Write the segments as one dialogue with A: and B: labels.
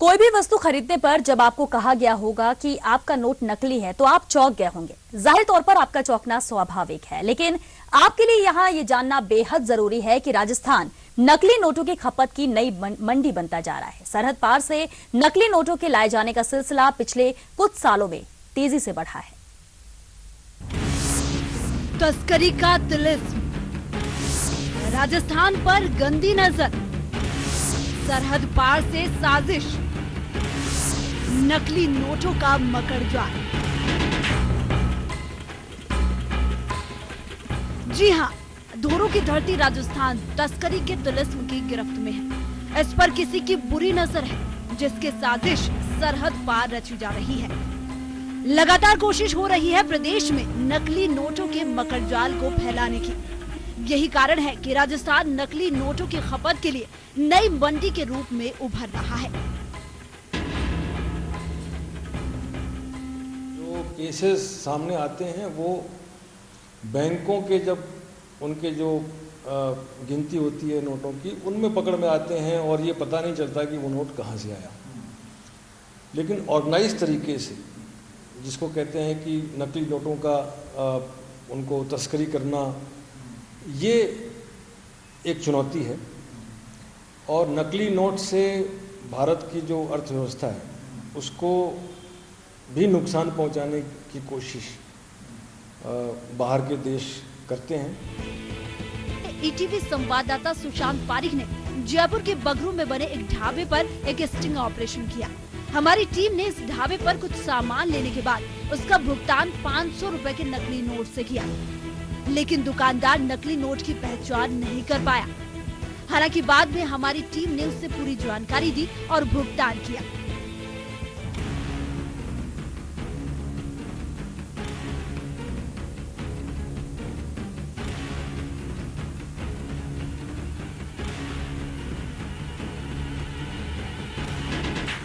A: कोई भी वस्तु खरीदने पर जब आपको कहा गया होगा कि आपका नोट नकली है तो आप चौंक गए होंगे। जाहिर तौर पर आपका चौंकना स्वाभाविक है, लेकिन आपके लिए यहाँ ये जानना बेहद जरूरी है कि राजस्थान नकली नोटों की खपत की नई मंडी बनता जा रहा है। सरहद पार से नकली नोटों के लाए जाने का सिलसिला पिछले कुछ सालों में तेजी से बढ़ा है।
B: तस्करी का तिलिस्म, राजस्थान पर गंदी नजर, सरहद पार से साजिश, नकली नोटों का मकड़जाल। जी हां, धोरों की धरती राजस्थान तस्करी के तिलिस्म की गिरफ्त में है। इस पर किसी की बुरी नजर है, जिसके साजिश सरहद पार रची जा रही है। लगातार कोशिश हो रही है प्रदेश में नकली नोटों के मकड़जाल को फैलाने की। यही कारण है कि राजस्थान नकली नोटों की खपत के लिए नई मंडी के रूप में उभर रहा है।
C: जो केसेस सामने आते हैं वो बैंकों के, जब उनके जो गिनती होती है नोटों की, उनमें पकड़ में आते हैं और ये पता नहीं चलता कि वो नोट कहाँ से आया। लेकिन ऑर्गेनाइज तरीके से, जिसको कहते हैं कि नकली नोटों का उनको तस्करी करना, ये एक चुनौती है। और नकली नोट से भारत की जो अर्थव्यवस्था है उसको भी नुकसान पहुंचाने की कोशिश बाहर के देश करते हैं।
B: ईटीवी संवाददाता सुशांत पारिक ने जयपुर के बगरू में बने एक ढाबे पर एक स्टिंग ऑपरेशन किया। हमारी टीम ने इस ढाबे पर कुछ सामान लेने के बाद उसका भुगतान 500 रुपए के नकली नोट से किया, लेकिन दुकानदार नकली नोट की पहचान नहीं कर पाया। हालांकि बाद में हमारी टीम ने उससे पूरी जानकारी दी और भुगतान किया।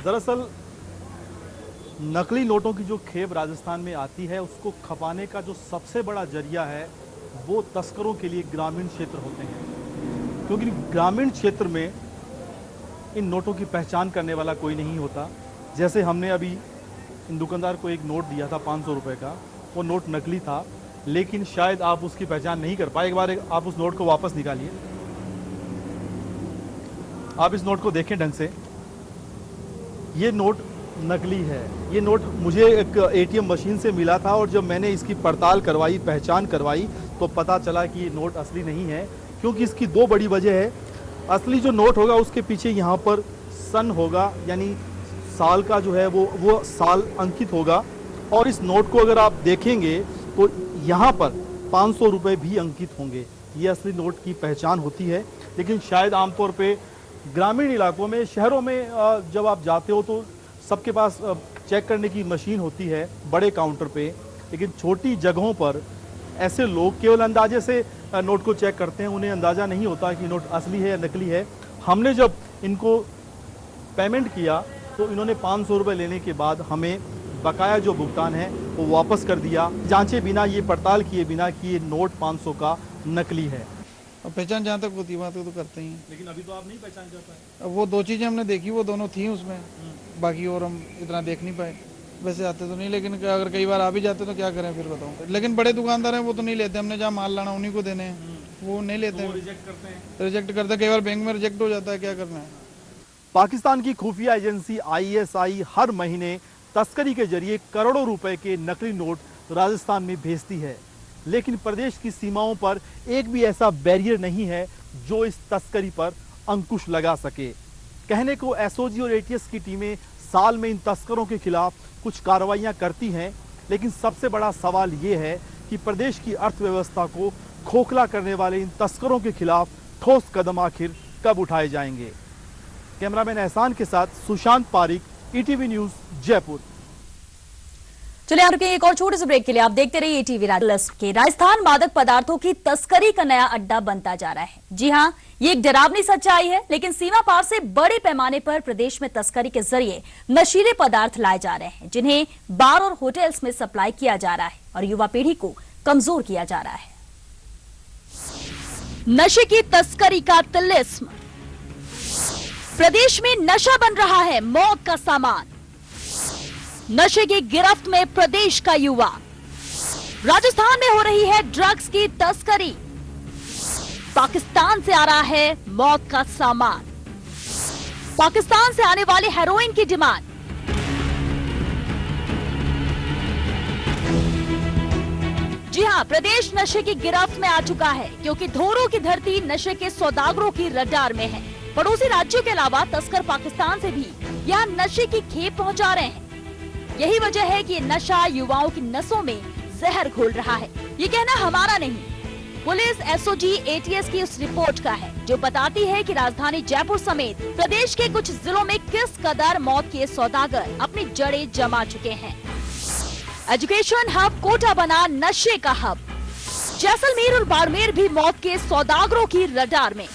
D: दरअसल नकली नोटों की जो खेप राजस्थान में आती है, उसको खपाने का जो सबसे बड़ा जरिया है वो तस्करों के लिए ग्रामीण क्षेत्र होते हैं, क्योंकि ग्रामीण क्षेत्र में इन नोटों की पहचान करने वाला कोई नहीं होता। जैसे हमने अभी इन दुकानदार को एक नोट दिया था 500 रुपये का, वो नोट नकली था, लेकिन शायद आप उसकी पहचान नहीं कर पाए। एक बार आप उस नोट को वापस निकालिए, आप इस नोट को देखें ढंग से। ये नोट नकली है। ये नोट मुझे एक एटीएम मशीन से मिला था और जब मैंने इसकी पड़ताल करवाई, पहचान करवाई, तो पता चला कि ये नोट असली नहीं है, क्योंकि इसकी दो बड़ी वजह है। असली जो नोट होगा उसके पीछे यहाँ पर सन होगा, यानी साल का जो है वो साल अंकित होगा, और इस नोट को अगर आप देखेंगे तो यहाँ पर 500 रुपये भी अंकित होंगे। ये असली नोट की पहचान होती है। लेकिन शायद आमतौर पे ग्रामीण इलाकों में, शहरों में जब आप जाते हो तो सबके पास चेक करने की मशीन होती है बड़े काउंटर पे, लेकिन छोटी जगहों पर ऐसे लोग केवल अंदाजे से नोट को चेक करते हैं। उन्हें अंदाज़ा नहीं होता कि नोट असली है या नकली है। हमने जब इनको पेमेंट किया तो इन्होंने 500 रुपये लेने के बाद हमें बकाया जो भुगतान है वो वापस कर दिया, जांचे बिना, ये पड़ताल किए बिना कि ये नोट 500 का नकली है।
E: अब पहचान जहाँ तक होती है वहाँ तक तो करते ही हैं।
D: लेकिन अभी तो आप नहीं पहचान कर पाए।
E: अब वो दो चीज़ें हमने देखी, वो दोनों थी उसमें, बाकी और हम इतना देख नहीं पाए। वैसे आते तो नहीं, लेकिन अगर कई बार आ भी जाते तो क्या करें फिर बताऊँ। लेकिन बड़े दुकानदार हैं वो तो नहीं लेते, हमने जहाँ माल लाना उन्हीं को देने हैं, वो नहीं लेते हैं, रिजेक्ट करते हैं। कई बार बैंक में रिजेक्ट हो जाता है, क्या करना है।
D: पाकिस्तान की खुफिया एजेंसी ISI हर महीने तस्करी के जरिए करोड़ों रुपए के नकली नोट राजस्थान में भेजती है, लेकिन प्रदेश की सीमाओं पर एक भी ऐसा बैरियर नहीं है जो इस तस्करी पर अंकुश लगा सके। कहने को SOG और ATS की टीमें साल में इन तस्करों के खिलाफ कुछ कार्रवाइयां करती हैं, लेकिन सबसे बड़ा सवाल ये है कि प्रदेश की अर्थव्यवस्था को खोखला करने वाले इन तस्करों के खिलाफ ठोस कदम आखिर कब उठाए जाएंगे। कैमरामैन एहसान के साथ सुशांत पारिक, ETV न्यूज, जयपुर।
A: चलिए यहाँ रुके एक और छोटे से ब्रेक के लिए। आप देखते रहिए ETV के। राजस्थान मादक पदार्थों की तस्करी का नया अड्डा बनता जा रहा है। जी हाँ, ये एक डरावनी सच्चाई है, लेकिन सीमा पार से बड़े पैमाने पर प्रदेश में तस्करी के जरिए नशीले पदार्थ लाए जा रहे हैं, जिन्हें बार और होटल्स में सप्लाई किया जा रहा है और युवा पीढ़ी को कमजोर किया जा रहा है। नशे की तस्करी का तिलिस्म, प्रदेश में नशा बन रहा है मौत का सामान। नशे की गिरफ्त में प्रदेश का युवा। राजस्थान में हो रही है ड्रग्स की तस्करी। पाकिस्तान से आ रहा है मौत का सामान। पाकिस्तान से आने वाले हेरोइन की डिमांड। जी हां, प्रदेश नशे की गिरफ्त में आ चुका है क्योंकि धोरों की धरती नशे के सौदागरों की रडार में है। पड़ोसी राज्यों के अलावा तस्कर पाकिस्तान से भी यहाँ नशे की खेप पहुंचा रहे हैं। यही वजह है कि ये नशा युवाओं की नसों में जहर घोल रहा है। ये कहना हमारा नहीं, पुलिस एसओजी एटीएस की उस रिपोर्ट का है जो बताती है कि राजधानी जयपुर समेत प्रदेश के कुछ जिलों में किस कदर मौत के सौदागर अपनी जड़ें जमा चुके हैं। एजुकेशन हब कोटा बना नशे का हब। जैसलमेर और बाड़मेर भी मौत के सौदागरों की रडार में।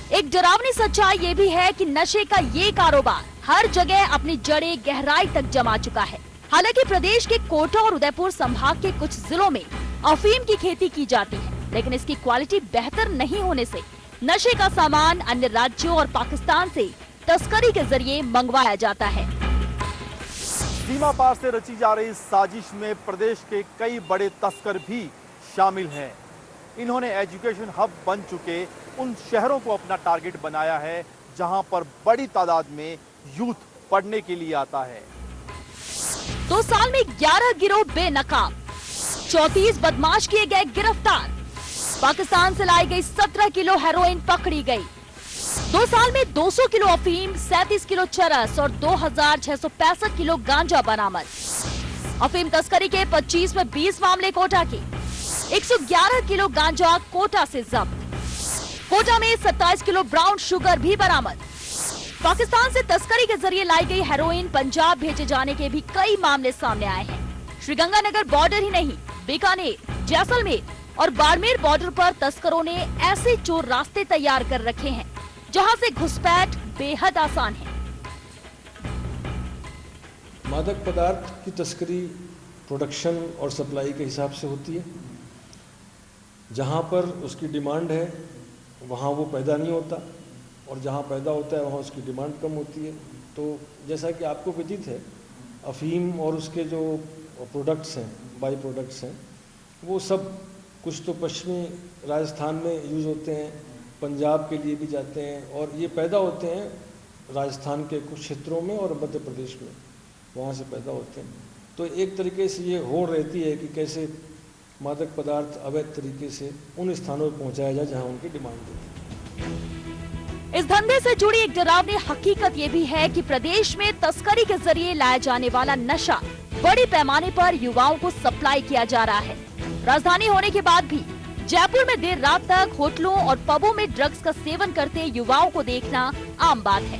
A: एक डरावनी सच्चाई ये भी है कि नशे का ये कारोबार हर जगह अपनी जड़ें गहराई तक जमा चुका है। हालांकि प्रदेश के कोटा और उदयपुर संभाग के कुछ जिलों में अफीम की खेती की जाती है, लेकिन इसकी क्वालिटी बेहतर नहीं होने से नशे का सामान अन्य राज्यों और पाकिस्तान से तस्करी के जरिए मंगवाया जाता है।
D: सीमा पार से रची जा रही साजिश में प्रदेश के कई बड़े तस्कर भी शामिल हैं। इन्होंने एजुकेशन हब बन चुके उन शहरों को अपना टारगेट बनाया है जहां पर बड़ी तादाद में यूथ पढ़ने के लिए आता है।
A: 2 साल में 11 गिरोह बेनकाब, 34 बदमाश किए गए गिरफ्तार। पाकिस्तान से लाई गई 17 किलो हेरोइन पकड़ी गई। 2 साल में 200 किलो अफीम, 37 किलो चरस और 2665 किलो गांजा बरामद। अफीम तस्करी के 25 में 20 मामले कोटा के। 111 किलो गांजा कोटा से जब्त। कोटा में 27 किलो ब्राउन शुगर भी बरामद। पाकिस्तान से तस्करी के जरिए लाई गई हेरोइन पंजाब भेजे जाने के भी कई मामले सामने आए हैं। श्रीगंगानगर बॉर्डर ही नहीं, बीकानेर, जैसलमेर और बाड़मेर बॉर्डर पर तस्करों ने ऐसे चोर रास्ते तैयार कर रखे हैं जहां से घुसपैठ बेहद आसान है।
C: मादक पदार्थ की तस्करी प्रोडक्शन और सप्लाई के हिसाब से होती है। जहां पर उसकी डिमांड है वहां वो पैदा नहीं होता, और जहां पैदा होता है वहां उसकी डिमांड कम होती है। तो जैसा कि आपको विदित है, अफीम और उसके जो प्रोडक्ट्स हैं, बाई प्रोडक्ट्स हैं, वो सब कुछ तो पश्चिमी राजस्थान में यूज़ होते हैं, पंजाब के लिए भी जाते हैं, और ये पैदा होते हैं राजस्थान के कुछ क्षेत्रों में और मध्य प्रदेश में, वहाँ से पैदा होते हैं। तो एक तरीके से ये होड़ रहती है कि कैसे मादक पदार्थ अवैध तरीके से उन स्थानों पर पहुँचाया जाए जहाँ उनकी डिमांड होती है।
A: इस धंधे से जुड़ी एक डरावनी हकीकत ये भी है कि प्रदेश में तस्करी के जरिए लाया जाने वाला नशा बड़े पैमाने पर युवाओं को सप्लाई किया जा रहा है। राजधानी होने के बाद भी जयपुर में देर रात तक होटलों और पबों में ड्रग्स का सेवन करते युवाओं को देखना आम बात है।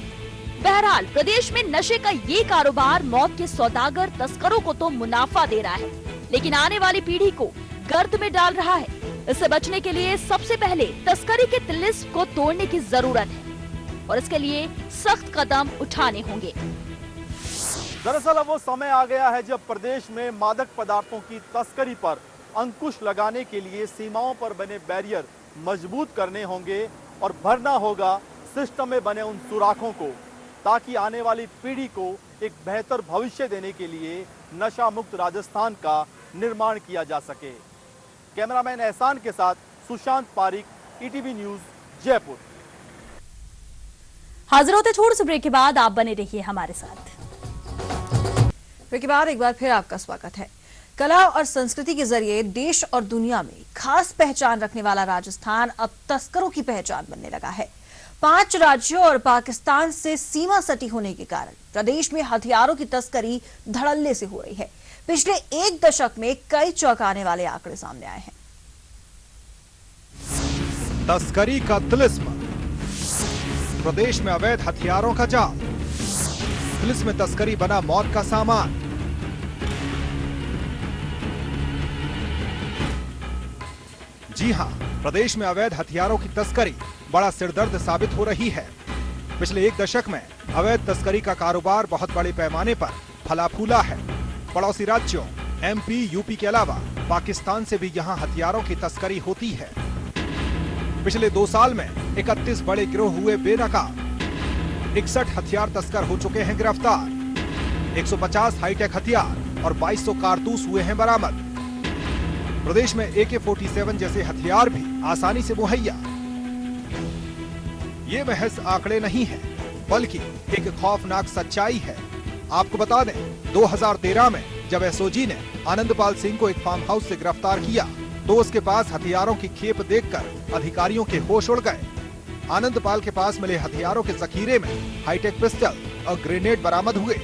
A: बहरहाल प्रदेश में नशे का ये कारोबार मौत के सौदागर तस्करों को तो मुनाफा दे रहा है, लेकिन आने वाली पीढ़ी को गर्त में डाल रहा है। इससे बचने के लिए सबसे पहले तस्करी के तिलिस्म को तोड़ने की जरूरत है और इसके लिए सख्त कदम उठाने होंगे।
D: दरअसल अब वो समय आ गया है जब प्रदेश में मादक पदार्थों की तस्करी पर अंकुश लगाने के लिए सीमाओं पर बने बैरियर मजबूत करने होंगे और भरना होगा सिस्टम में बने उन सुराखों को, ताकि आने वाली पीढ़ी को एक बेहतर भविष्य देने के लिए नशा मुक्त राजस्थान का निर्माण किया जा सके। कैमरामैन एहसान के साथ सुशांत पारिक, ईटीवी न्यूज, जयपुर।
A: हाजिर होते छोटे से ब्रेक के बाद, आप बने रहिए हमारे साथ।
F: ब्रेक के बाद एक बार फिर आपका स्वागत है। कला और संस्कृति के जरिए देश और दुनिया में खास पहचान रखने वाला राजस्थान अब तस्करों की पहचान बनने लगा है। 5 राज्यों और पाकिस्तान से सीमा सटी होने के कारण प्रदेश में हथियारों की तस्करी धड़ल्ले से हो रही है। पिछले 1 दशक में कई चौंकाने वाले आंकड़े सामने आए हैं।
G: तस्करी का तिलिस्म, प्रदेश में अवैध हथियारों का जाल, पुलिस में तस्करी बना मौत का सामान। जी हां, प्रदेश में अवैध हथियारों की तस्करी बड़ा सिरदर्द साबित हो रही है। पिछले 1 दशक में अवैध तस्करी का कारोबार बहुत बड़े पैमाने पर फला फूला है। पड़ोसी राज्यों एमपी, यूपी के अलावा पाकिस्तान से भी यहां हथियारों की तस्करी होती है। पिछले 2 साल में 31 बड़े गिरोह हुए बेनकाब। 61 हथियार तस्कर हो चुके हैं गिरफ्तार। 150 हाईटेक हथियार और 2200 कारतूस हुए हैं बरामद। प्रदेश में AK-47 जैसे हथियार भी आसानी से मुहैया। ये महज आंकड़े नहीं है, बल्कि एक खौफनाक सच्चाई है। आपको बता दें, 2013 में जब एसओजी ने आनंदपाल सिंह को एक फार्म हाउस से गिरफ्तार किया, तो उसके पास हथियारों की खेप देखकर अधिकारियों के होश उड़ गए। आनंदपाल के पास मिले हथियारों के जखीरे में हाईटेक पिस्टल और ग्रेनेड बरामद हुए।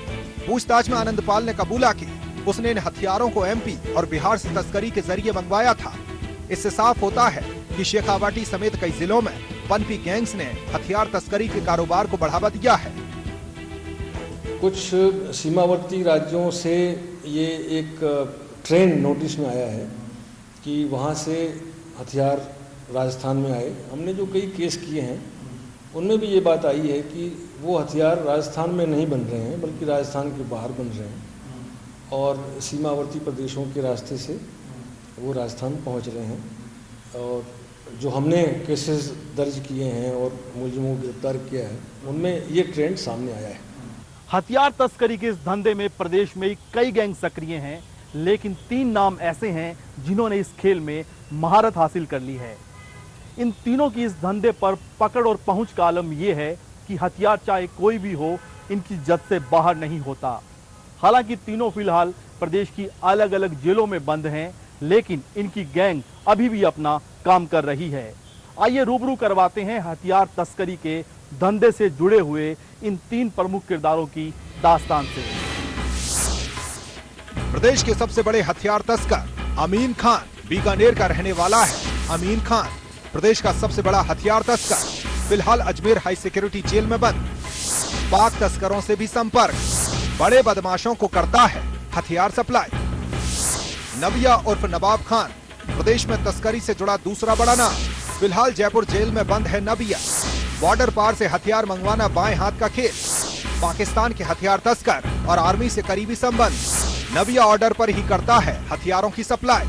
G: पूछताछ में आनंदपाल ने कबूला कि उसने इन हथियारों को MP और बिहार से तस्करी के जरिए मंगवाया था। इससे साफ होता है कि शेखावाटी समेत कई जिलों में पनपी गैंग्स ने हथियार तस्करी के कारोबार को बढ़ावा दिया है।
C: कुछ सीमावर्ती राज्यों से ये एक ट्रेंड नोटिस में आया है कि वहाँ से हथियार राजस्थान में आए। हमने जो कई केस किए हैं उनमें भी ये बात आई है कि वो हथियार राजस्थान में नहीं बन रहे हैं, बल्कि राजस्थान के बाहर बन रहे हैं और सीमावर्ती प्रदेशों के रास्ते से वो राजस्थान पहुंच रहे हैं। और जो हमने केसेस दर्ज किए हैं और मुलजिमों को गिरफ्तार किया है, उनमें ये ट्रेंड सामने आया है।
D: हथियार तस्करी के इस धंधे में प्रदेश में कई गैंग सक्रिय हैं, लेकिन 3 नाम ऐसे हैं जिन्होंने इस खेल में महारत हासिल कर ली है। इन तीनों की इस धंधे पर पकड़ और पहुंच का आलम यह है कि हथियार चाहे कोई भी हो, इनकी जद से बाहर नहीं होता। हालांकि तीनों फिलहाल प्रदेश की अलग अलग जेलों में बंद हैं, लेकिन इनकी गैंग अभी भी अपना काम कर रही है। आइए रूबरू करवाते हैं हथियार तस्करी के धंधे से जुड़े हुए इन 3 प्रमुख किरदारों की दास्तान से।
G: प्रदेश के सबसे बड़े हथियार तस्कर अमीन खान बीकानेर का रहने वाला है। अमीन खान प्रदेश का सबसे बड़ा हथियार तस्कर, फिलहाल अजमेर हाई सिक्योरिटी जेल में बंद। पाक तस्करों से भी संपर्क, बड़े बदमाशों को करता है हथियार सप्लाई। नबिया उर्फ नवाब खान प्रदेश में तस्करी से जुड़ा दूसरा बड़ा नाम। फिलहाल जयपुर जेल में बंद है नबिया। बॉर्डर पार से हथियार मंगवाना बाएं हाथ का खेल। पाकिस्तान के हथियार तस्कर और आर्मी से करीबी संबंध। नबिया ऑर्डर पर ही करता है हथियारों की सप्लाई।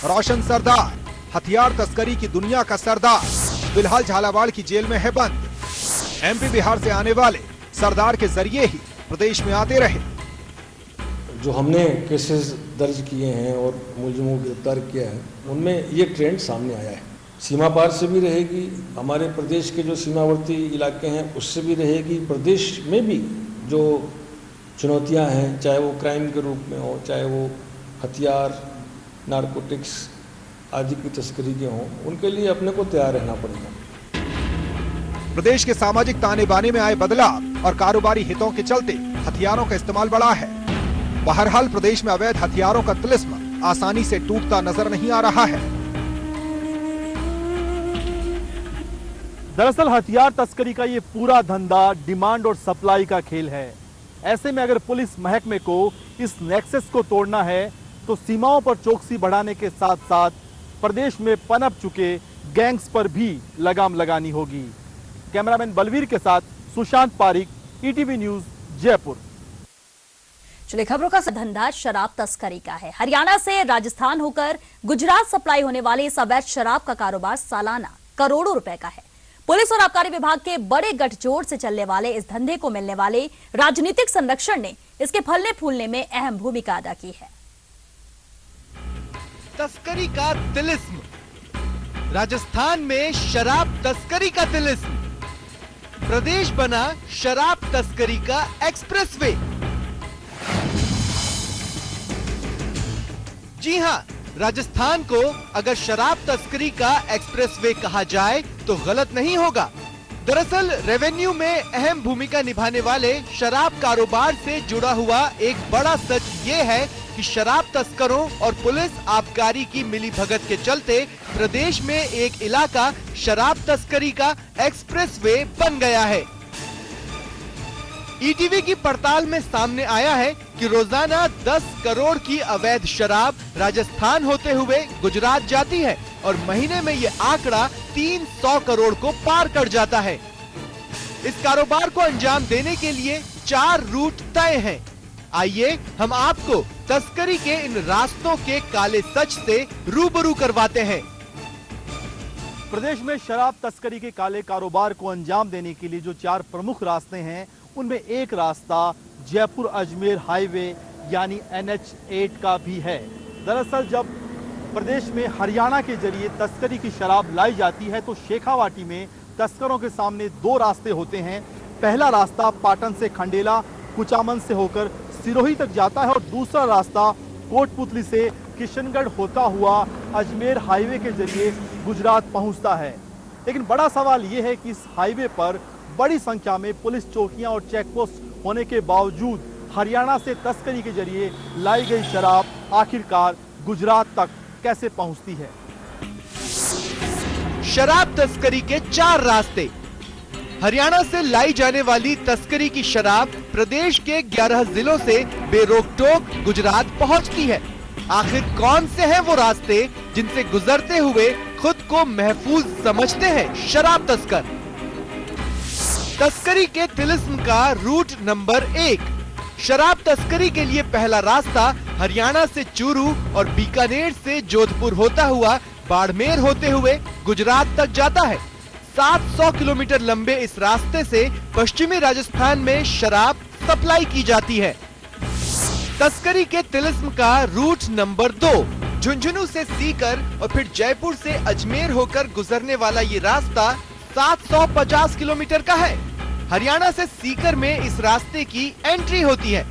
G: रोशन सरदार हथियार तस्करी की दुनिया का सरदार, फिलहाल झालावाड़ की जेल में है बंद। MP बिहार से आने वाले सरदार के जरिए ही प्रदेश में आते रहे।
C: जो हमने केसेस दर्ज किए हैं और मुलजिमों को गिरफ्तार किया है, उनमें ये ट्रेंड सामने आया है। सीमा पार से भी रहेगी, हमारे प्रदेश के जो सीमावर्ती इलाके हैं उससे भी रहेगी। प्रदेश में भी जो चुनौतियां हैं, चाहे वो क्राइम के रूप में हो, चाहे वो हथियार, नारकोटिक्स आदि की तस्करी के हों, उनके लिए अपने को तैयार रहना पड़ेगा।
G: प्रदेश के सामाजिक ताने बाने में आए बदलाव और कारोबारी हितों के चलते हथियारों का इस्तेमाल बढ़ा है। बहरहाल प्रदेश में अवैध हथियारों का तिलिस्म आसानी से टूटता नजर नहीं आ रहा है।
D: दरअसल हथियार तस्करी का ये पूरा धंधा डिमांड और सप्लाई का खेल है। ऐसे में अगर पुलिस महकमे को इस नेक्सस को तोड़ना है, तो सीमाओं पर चौकसी बढ़ाने के साथ साथ प्रदेश में पनप चुके गैंग्स पर भी लगाम लगानी होगी। कैमरामैन बलवीर के साथ सुशांत पारिक, ETV न्यूज, जयपुर।
A: चलिए खबरों का धंधा शराब तस्करी का है। हरियाणा से राजस्थान होकर गुजरात सप्लाई होने वाले इस अवैध शराब का कारोबार सालाना करोड़ों रुपए का है। पुलिस और आबकारी विभाग के बड़े गठजोड़ से चलने वाले इस धंधे को मिलने वाले राजनीतिक संरक्षण ने इसके फलने फूलने में अहम भूमिका अदा की है।
H: तस्करी का तिलिस्म, राजस्थान में शराब तस्करी का तिलिस्म, प्रदेश बना शराब तस्करी का एक्सप्रेसवे। जी हां, राजस्थान को अगर शराब तस्करी का एक्सप्रेसवे कहा जाए तो गलत नहीं होगा। दरअसल रेवेन्यू में अहम भूमिका निभाने वाले शराब कारोबार से जुड़ा हुआ एक बड़ा सच ये है कि शराब तस्करों और पुलिस आबकारी की मिलीभगत के चलते प्रदेश में एक इलाका शराब तस्करी का एक्सप्रेसवे बन गया है। ETV की पड़ताल में सामने आया है कि रोजाना 10 करोड़ की अवैध शराब राजस्थान होते हुए गुजरात जाती है और महीने में ये आंकड़ा 300 करोड़ को पार कर जाता है। इस कारोबार को अंजाम देने के लिए 4 रूट तय हैं। आइए हम आपको तस्करी के इन रास्तों के काले सच से रूबरू करवाते हैं।
D: प्रदेश में शराब तस्करी के काले कारोबार को अंजाम देने के लिए जो 4 प्रमुख रास्ते हैं, उनमें एक रास्ता जयपुर अजमेर हाईवे यानी NH8 का भी है। दरअसल जब प्रदेश में हरियाणा के जरिए तस्करी की शराब लाई जाती है तो शेखावाटी में तस्करों के सामने 2 रास्ते होते हैं। पहला रास्ता पाटन से खंडेला कुचामन से होकर सिरोही तक जाता है और दूसरा रास्ता कोटपुतली से किशनगढ़ होता हुआ अजमेर हाईवे के जरिए गुजरात पहुंचता है। लेकिन बड़ा सवाल यह है कि इस हाईवे पर बड़ी संख्या में पुलिस चौकियां और चेकपोस्ट होने के बावजूद हरियाणा से तस्करी के जरिए लाई गई शराब आखिरकार गुजरात तक कैसे पहुंचती है।
H: शराब तस्करी के 4 रास्ते। हरियाणा से लाई जाने वाली तस्करी की शराब प्रदेश के 11 जिलों से बेरोक-टोक गुजरात पहुंचती है। आखिर कौन से हैं वो रास्ते जिनसे गुजरते हुए खुद को महफूज समझते हैं शराब तस्कर। तस्करी के तिलिस्म का रूट नंबर 1। शराब तस्करी के लिए पहला रास्ता हरियाणा से चूरू और बीकानेर से जोधपुर होता हुआ बाड़मेर होते हुए गुजरात तक जाता है। 700 किलोमीटर लंबे इस रास्ते से पश्चिमी राजस्थान में शराब सप्लाई की जाती है। तस्करी के तिलिस्म का रूट नंबर 2। झुंझुनू से सीकर और फिर जयपुर से अजमेर होकर गुजरने वाला ये रास्ता 750 किलोमीटर का है। हरियाणा से सीकर में इस रास्ते की एंट्री होती है।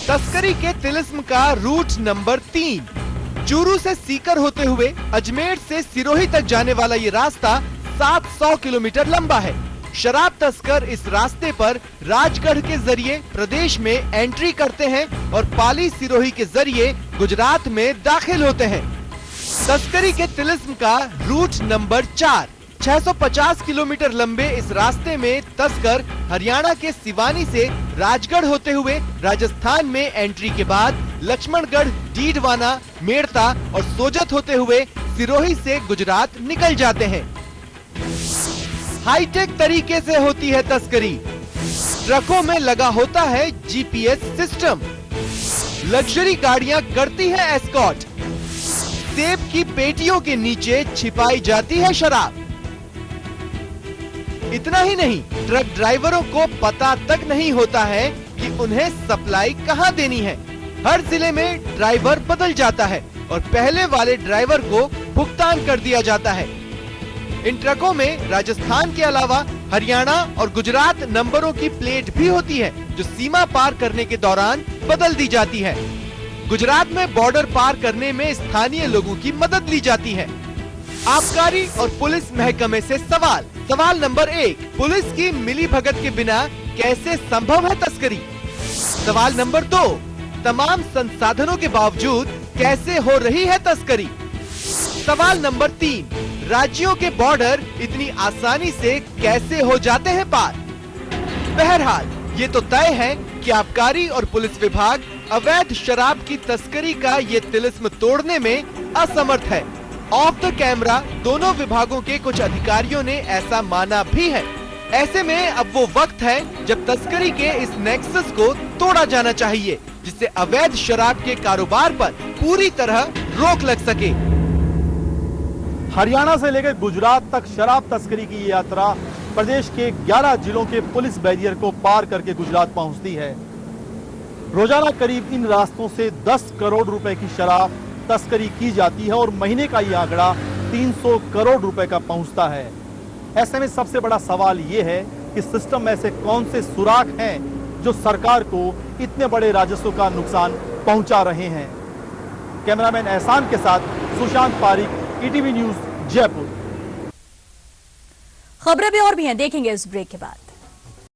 H: तस्करी के तिलिस्म का रूट नंबर 3। चूरू से सीकर होते हुए अजमेर से सिरोही तक जाने वाला ये रास्ता 700 किलोमीटर लंबा है। शराब तस्कर इस रास्ते पर राजगढ़ के जरिए प्रदेश में एंट्री करते हैं और पाली सिरोही के जरिए गुजरात में दाखिल होते हैं। तस्करी के तिलिस्म का रूट नंबर 4। 650 किलोमीटर लंबे इस रास्ते में तस्कर हरियाणा के सिवानी से राजगढ़ होते हुए राजस्थान में एंट्री के बाद लक्ष्मणगढ़, डीडवाना, मेड़ता और सोजत होते हुए सिरोही से गुजरात निकल जाते हैं। हाईटेक तरीके से होती है तस्करी। ट्रकों में लगा होता है GPS सिस्टम। लग्जरी गाड़ियां करती है एस्कॉर्ट। सेब की पेटियों के नीचे छिपाई जाती है शराब। इतना ही नहीं, ट्रक ड्राइवरों को पता तक नहीं होता है कि उन्हें सप्लाई कहां देनी है। हर जिले में ड्राइवर बदल जाता है और पहले वाले ड्राइवर को भुगतान कर दिया जाता है। इन ट्रकों में राजस्थान के अलावा हरियाणा और गुजरात नंबरों की प्लेट भी होती है, जो सीमा पार करने के दौरान बदल दी जाती है। गुजरात में बॉर्डर पार करने में स्थानीय लोगों की मदद ली जाती है। आबकारी और पुलिस महकमे से सवाल। सवाल नंबर 1। पुलिस की मिलीभगत के बिना कैसे संभव है तस्करी? सवाल नंबर 2। तमाम संसाधनों के बावजूद कैसे हो रही है तस्करी? सवाल नंबर 3। राज्यों के बॉर्डर इतनी आसानी से कैसे हो जाते हैं पार? बहरहाल ये तो तय है कि आबकारी और पुलिस विभाग अवैध शराब की तस्करी का ये तिलिस्म तोड़ने में असमर्थ है। ऑफ द कैमरा दोनों विभागों के कुछ अधिकारियों ने ऐसा माना भी है। ऐसे में अब वो वक्त है जब तस्करी के इस नेक्सस को तोड़ा जाना चाहिए, जिससे अवैध शराब के कारोबार पर पूरी तरह रोक लग सके।
D: हरियाणा से लेकर गुजरात तक शराब तस्करी की ये यात्रा प्रदेश के 11 जिलों के पुलिस बैरियर को पार करके गुजरात पहुंचती है। रोजाना करीब इन रास्तों से 10 करोड़ रुपए की शराब तस्करी की जाती है और महीने का ये आंकड़ा 300 करोड़ रुपए का पहुंचता है। ऐसे में सबसे बड़ा सवाल ये है कि सिस्टम में ऐसे कौन से सुराख हैं जो सरकार को इतने बड़े राजस्व का नुकसान पहुंचा रहे हैं। कैमरामैन एहसान के साथ सुशांत पारिक, ETV न्यूज, जयपुर।
A: खबरें भी और भी हैं, देखेंगे इस ब्रेक के बाद।